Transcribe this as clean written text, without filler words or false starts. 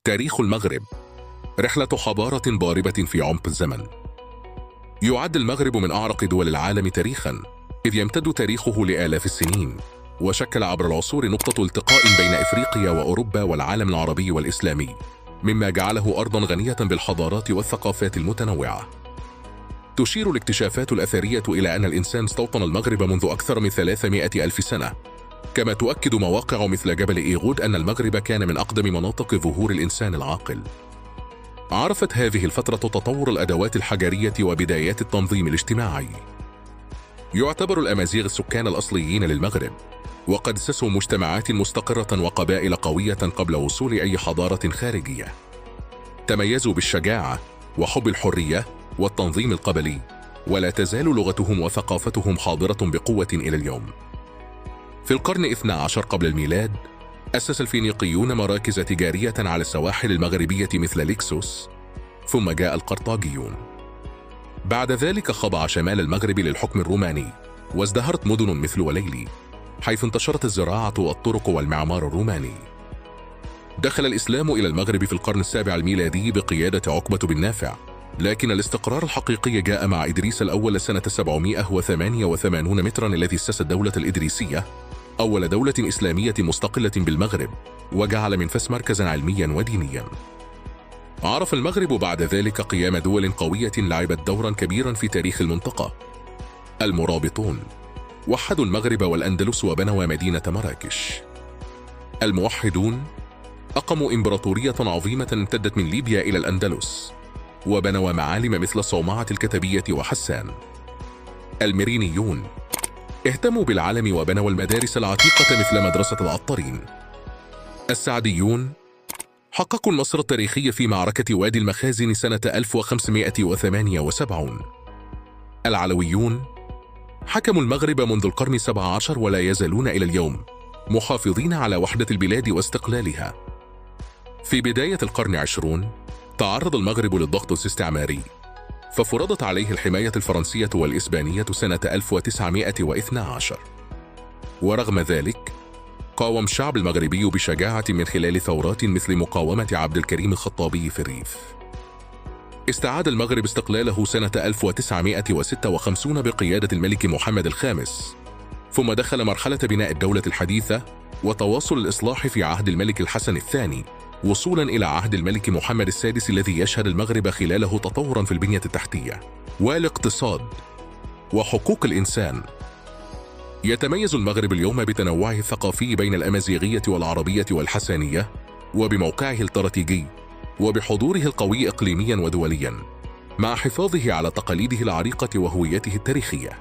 تاريخ المغرب رحلة حضارة باربة في عمق الزمن. يعد المغرب من أعرق دول العالم تاريخاً، إذ يمتد تاريخه لآلاف السنين، وشكل عبر العصور نقطة التقاء بين إفريقيا وأوروبا والعالم العربي والإسلامي، مما جعله أرضاً غنية بالحضارات والثقافات المتنوعة. تشير الاكتشافات الأثرية إلى أن الإنسان استوطن المغرب منذ أكثر من 300 ألف سنة، كما تؤكد مواقع مثل جبل إيغود أن المغرب كان من أقدم مناطق ظهور الإنسان العاقل. عرفت هذه الفترة تطور الأدوات الحجرية وبدايات التنظيم الاجتماعي. يعتبر الأمازيغ السكان الأصليين للمغرب، وقد أسسوا مجتمعات مستقرة وقبائل قوية قبل وصول أي حضارة خارجية. تميزوا بالشجاعة وحب الحرية والتنظيم القبلي، ولا تزال لغتهم وثقافتهم حاضرة بقوة إلى اليوم. في القرن 12 قبل الميلاد، أسس الفينيقيون مراكز تجارية على السواحل المغربية مثل ليكسوس، ثم جاء القرطاجيون. بعد ذلك خضع شمال المغرب للحكم الروماني، وازدهرت مدن مثل وليلي، حيث انتشرت الزراعة والطرق والمعمار الروماني. دخل الإسلام إلى المغرب في القرن السابع الميلادي بقيادة عقبة بن نافع، لكن الاستقرار الحقيقي جاء مع إدريس الأول سنة 788 مترا، الذي أسس الدولة الإدريسية، أول دولة إسلامية مستقلة بالمغرب، وجعل من فاس مركزا علميا ودينيا. عرف المغرب بعد ذلك قيام دول قوية لعبت دورا كبيرا في تاريخ المنطقة. المرابطون وحدوا المغرب والأندلس وبنوا مدينة مراكش. الموحدون أقموا إمبراطورية عظيمة امتدت من ليبيا إلى الأندلس، وبنوا معالم مثل الصومعة الكتبية وحسان. الميرينيون اهتموا بالعلم وبنوا المدارس العتيقة مثل مدرسة العطارين. السعديون حققوا النصر التاريخي في معركة وادي المخازن سنة 1578. العلويون حكموا المغرب منذ القرن 17 ولا يزالون إلى اليوم محافظين على وحدة البلاد واستقلالها. في بداية القرن 20 تعرض المغرب للضغط الاستعماري، ففرضت عليه الحماية الفرنسية والإسبانية سنة 1912. ورغم ذلك قاوم الشعب المغربي بشجاعة من خلال ثورات مثل مقاومة عبد الكريم الخطابي في الريف. استعاد المغرب استقلاله سنة 1956 بقيادة الملك محمد الخامس، ثم دخل مرحلة بناء الدولة الحديثة وتواصل الإصلاح في عهد الملك الحسن الثاني، وصولا إلى عهد الملك محمد السادس الذي يشهد المغرب خلاله تطورا في البنية التحتية والاقتصاد وحقوق الإنسان. يتميز المغرب اليوم بتنوعه الثقافي بين الأمازيغية والعربية والحسانية، وبموقعه الاستراتيجي، وبحضوره القوي إقليميا ودوليا، مع حفاظه على تقاليده العريقة وهويته التاريخية.